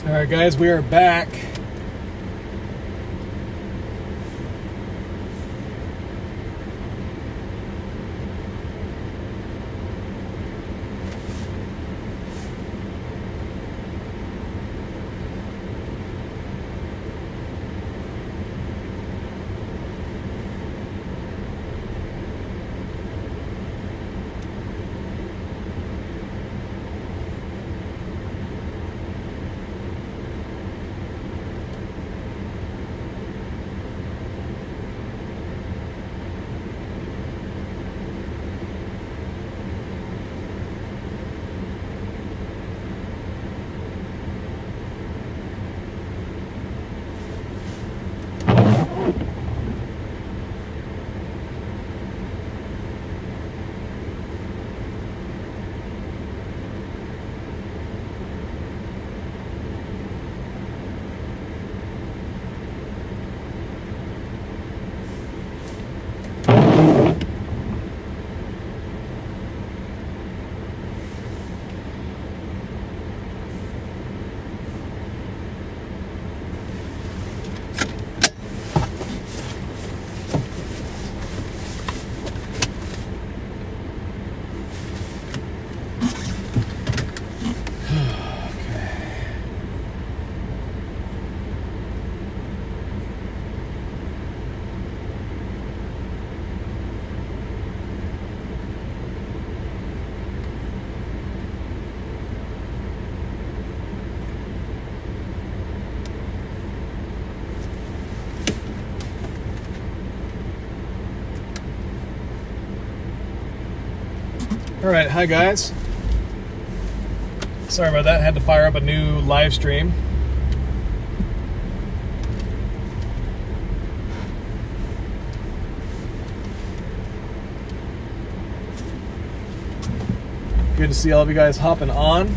Alright guys, we are back. Alright, hi guys. Sorry about that, had to fire up a new live stream. Good to see all of you guys hopping on.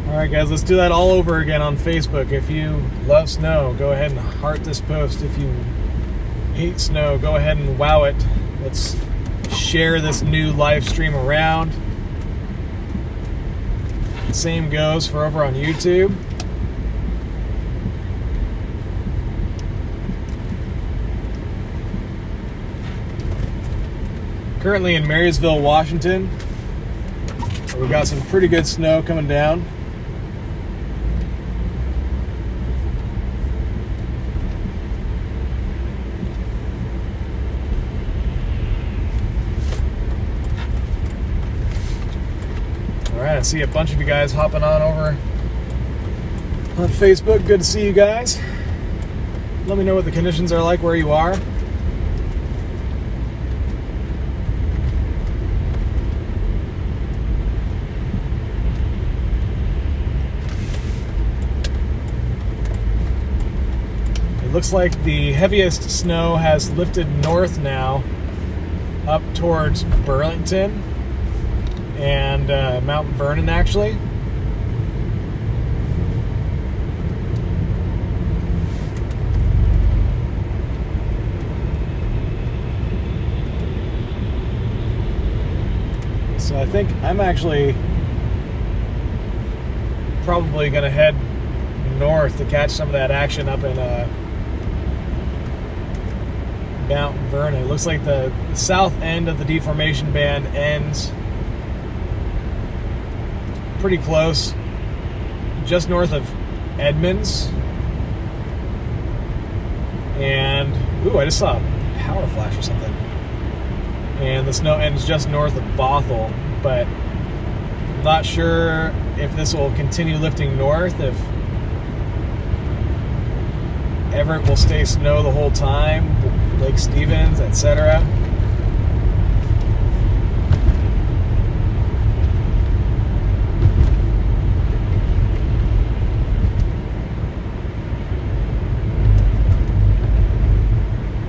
Alright guys, let's do that all over again on Facebook. If you love snow, go ahead and heart this post. If you hate snow, go ahead and wow it. Let's share this new live stream around. Same goes for over on YouTube. Currently in Marysville, Washington. We've got some pretty good snow coming down. Alright, I see a bunch of you guys hopping on over on Facebook. Good to see you guys. Let me know what the conditions are like where you are. Looks like the heaviest snow has lifted north now, up towards Burlington and Mount Vernon, actually. So I think I'm actually probably going to head north to catch some of that action up in Mount Vernon. It looks like the south end of the deformation band ends pretty close, just north of Edmonds. And, ooh, I just saw a power flash or something. And the snow ends just north of Bothell, but I'm not sure if this will continue lifting north, if Everett will stay snow the whole time, Lake Stevens, etc.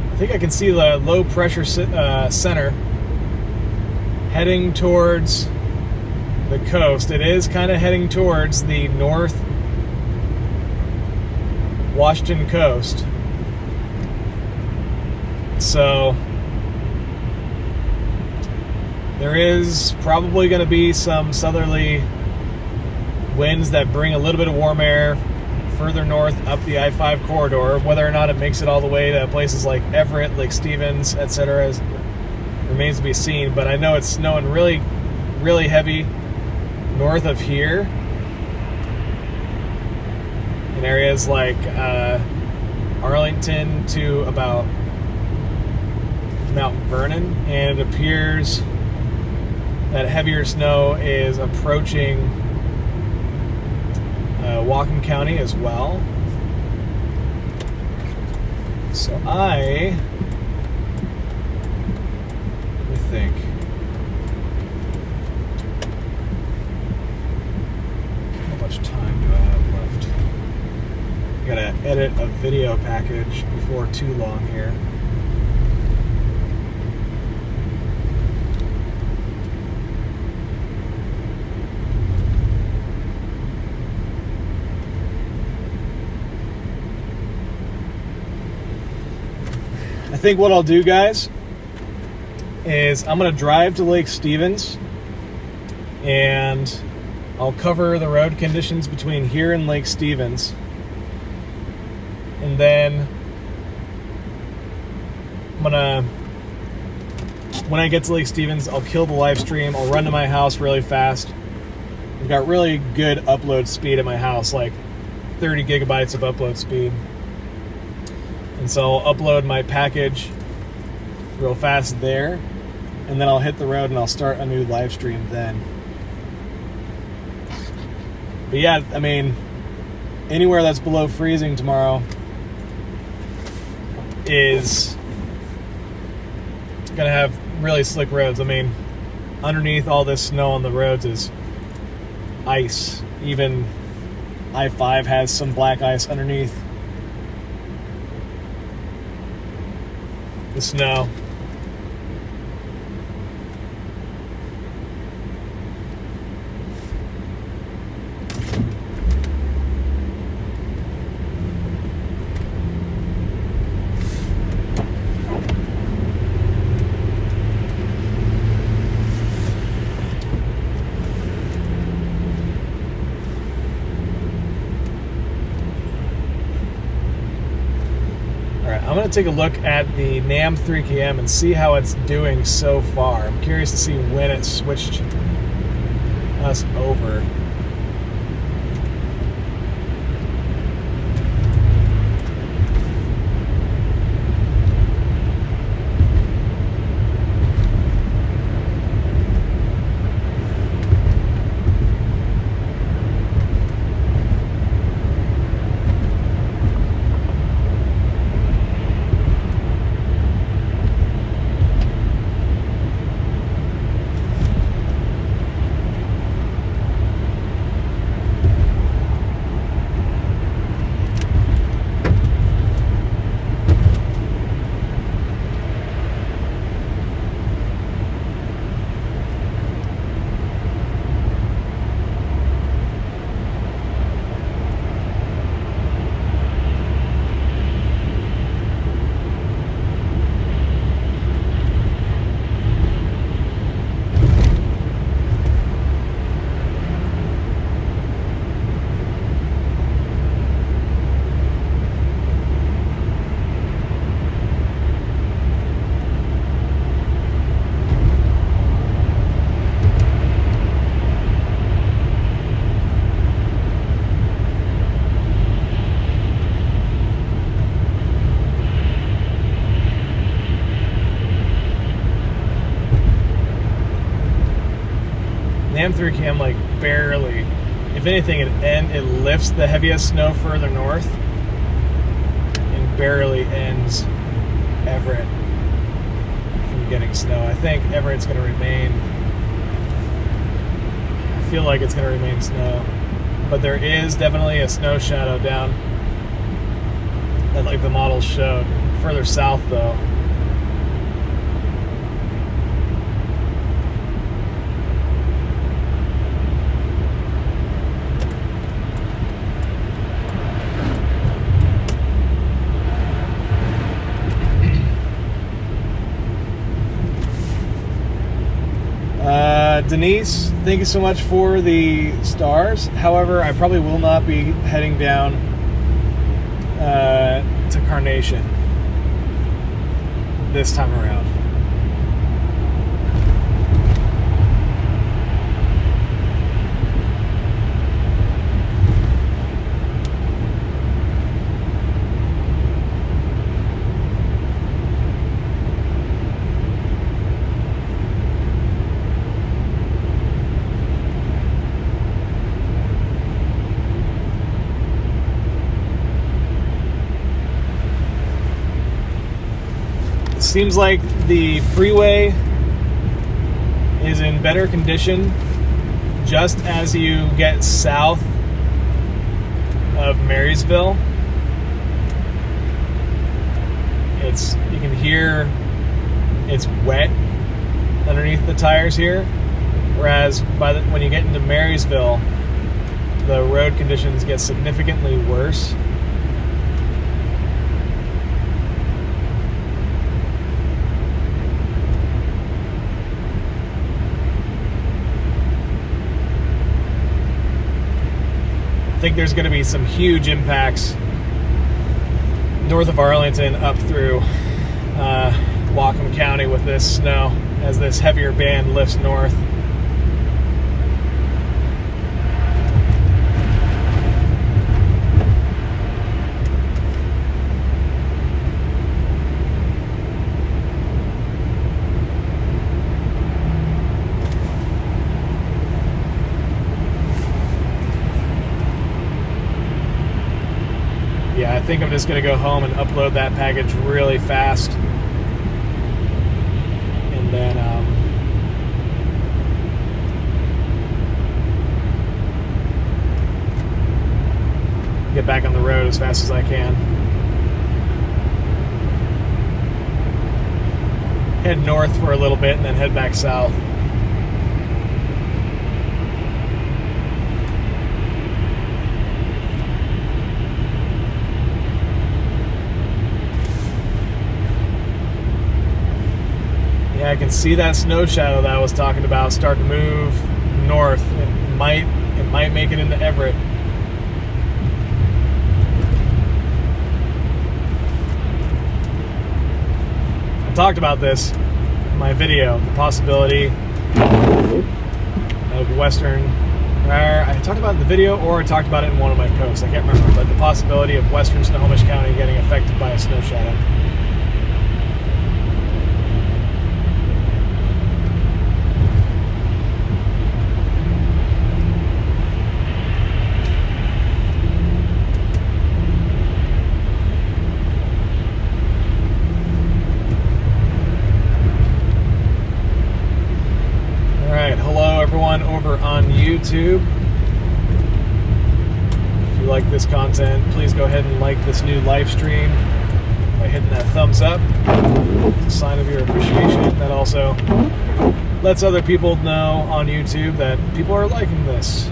I think I can see the low pressure center heading towards the coast. It is kind of heading towards the north Washington coast. So there is probably going to be some southerly winds that bring a little bit of warm air further north up the I-5 corridor. Whether or not it makes it all the way to places like Everett, Lake Stevens, etc. remains to be seen. But I know it's snowing really, really heavy north of here in areas like Arlington to about Mount Vernon, and it appears that heavier snow is approaching Whatcom County as well. So let me think. How much time do I have left? I gotta edit a video package before too long here. I think what I'll do, guys, is I'm going to drive to Lake Stevens and I'll cover the road conditions between here and Lake Stevens. And then when I get to Lake Stevens, I'll kill the live stream. I'll run to my house really fast. I've got really good upload speed at my house, like 30 gigabytes of upload speed. And so I'll upload my package real fast there, and then I'll hit the road and I'll start a new live stream then. But yeah, I mean, anywhere that's below freezing tomorrow is gonna have really slick roads. I mean, underneath all this snow on the roads is ice. Even I-5 has some black ice underneath the snow. I'm going to take a look at the NAM 3KM and see how it's doing so far. I'm curious to see when it switched us over. M3KM like barely, if anything, it lifts the heaviest snow further north and barely ends Everett from getting snow. I think Everett's going to remain, I feel like it's going to remain snow, but there is definitely a snow shadow down that like the models showed. Further south though, Denise, thank you so much for the stars. However, I probably will not be heading down to Carnation this time around. Seems like the freeway is in better condition just as you get south of Marysville. You can hear it's wet underneath the tires here, whereas when you get into Marysville, the road conditions get significantly worse. I think there's going to be some huge impacts north of Arlington up through Whatcom County with this snow as this heavier band lifts north. Yeah, I think I'm just going to go home and upload that package really fast. And then get back on the road as fast as I can. Head north for a little bit and then head back south. Yeah, I can see that snow shadow that I was talking about start to move north. It might make it into Everett. I talked about this in my video, the possibility of western. I talked about it in the video, or I talked about it in one of my posts. I can't remember, but the possibility of western Snohomish County getting affected by a snow shadow. Everyone over on YouTube, if you like this content, please go ahead and like this new live stream by hitting that thumbs up. It's a sign of your appreciation. That also lets other people know on YouTube that people are liking this.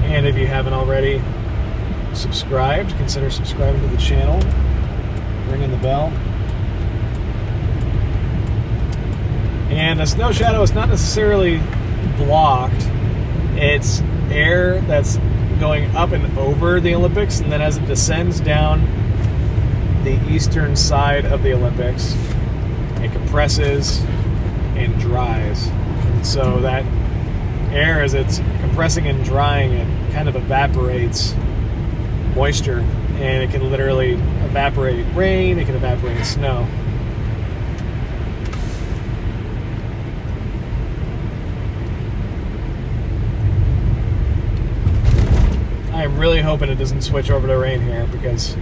And if you haven't already subscribed, consider subscribing to the channel, ringing the bell. And a snow shadow is not necessarily blocked. It's air that's going up and over the Olympics, and then as it descends down the eastern side of the Olympics, it compresses and dries. And so that air, as it's compressing and drying, it kind of evaporates moisture, and it can literally evaporate rain, it can evaporate snow. I'm really hoping it doesn't switch over to rain here, because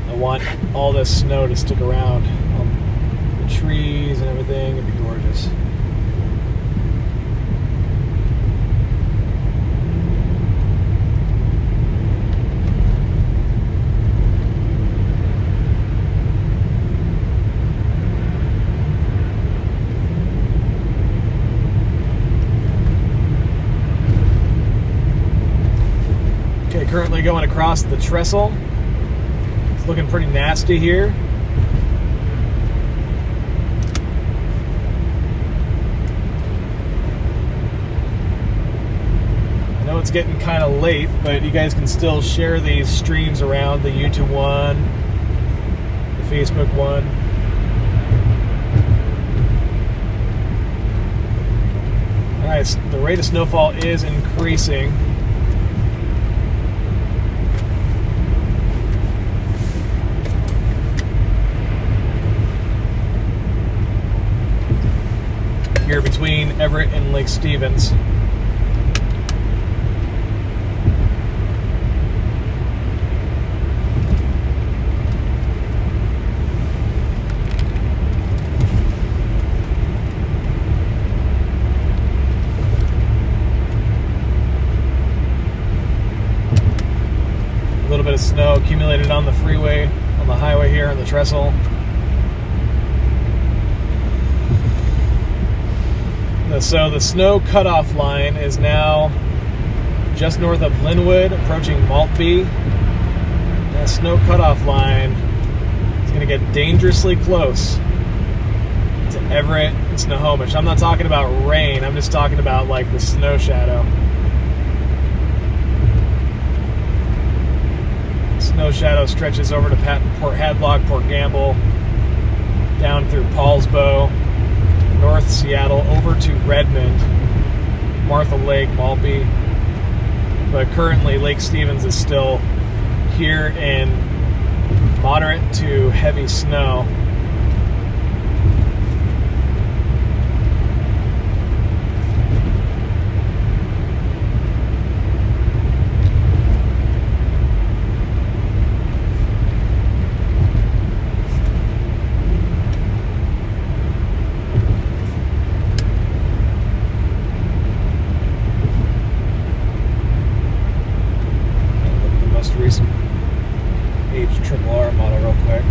I want all this snow to stick around on the trees and everything. It'd be gorgeous. Currently going across the trestle. It's looking pretty nasty here. know it's getting kind of late, but you guys can still share these streams around, the YouTube one, the Facebook one. Alright, so the rate of snowfall is increasing. Here between Everett and Lake Stevens. A little bit of snow accumulated on the freeway, on the highway here, on the trestle. So the snow cutoff line is now just north of Linwood, approaching Maltby. That snow cutoff line is going to get dangerously close to Everett and Snohomish. I'm not talking about rain, I'm just talking about like the snow shadow. Snow shadow stretches over to Port Hadlock, Port Gamble, down through Paulsbo, North Seattle, over to Redmond, Martha Lake, Maltby. But currently Lake Stevens is still here in moderate to heavy snow. HRRR model real quick.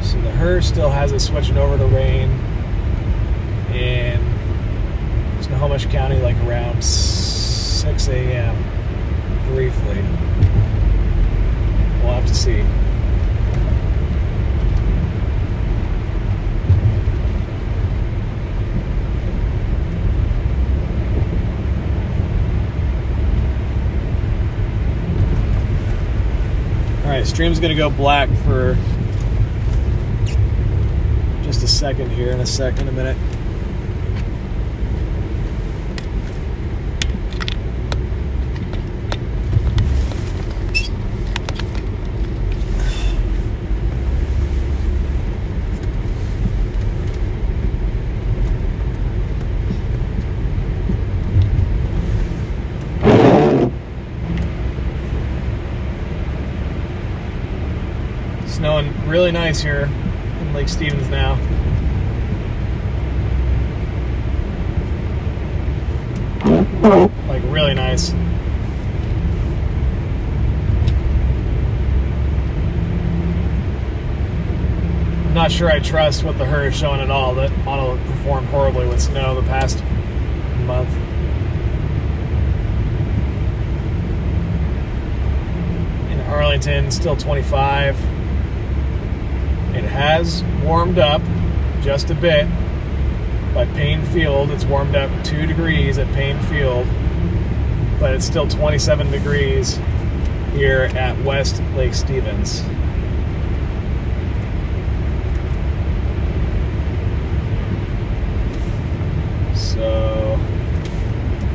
So the HRRR still has it switching over to rain in Snohomish County like around 6 a.m. briefly. We'll have to see. Alright, stream's going to go black for just a second here, in a minute. Snowing really nice here in Lake Stevens now. Like really nice. I'm not sure I trust what the HRRR is showing at all. That model performed horribly with snow the past month. In Arlington, still 25. It has warmed up just a bit. By Payne Field, it's warmed up 2 degrees at Payne Field, but it's still 27 degrees here at West Lake Stevens. So,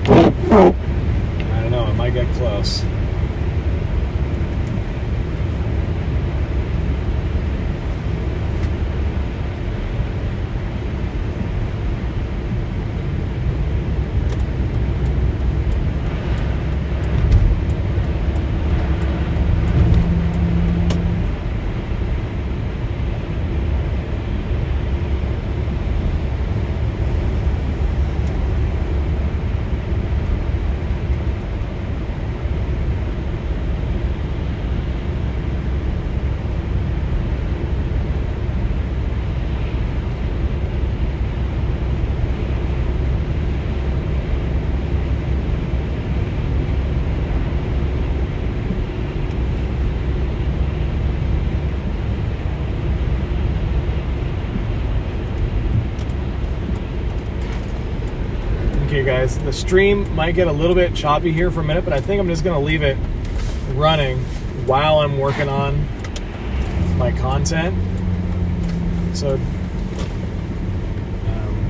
I don't know, it might get close. you guys. The stream might get a little bit choppy here for a minute, but I think I'm just going to leave it running while I'm working on my content. So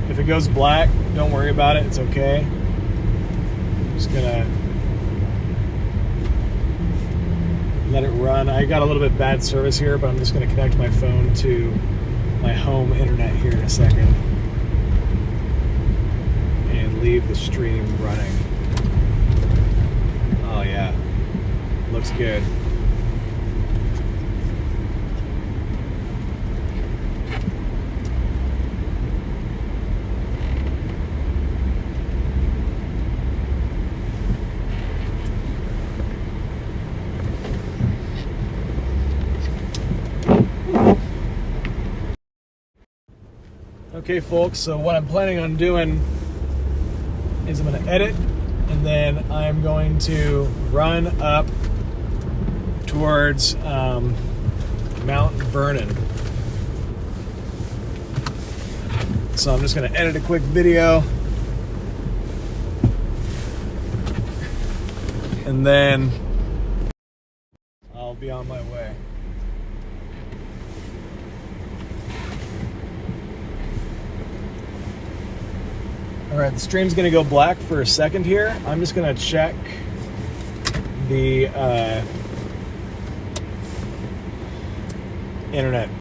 if it goes black, don't worry about it. It's okay. I'm just going to let it run. I got a little bit bad service here, but I'm just going to connect my phone to my home internet here in a second and leave the stream running. Oh yeah, looks good. Okay folks, so what I'm planning on doing is I'm going to edit, and then I'm going to run up towards Mount Vernon. So I'm just going to edit a quick video, and then I'll be on my way. All right, the stream's gonna go black for a second here. I'm just gonna check the internet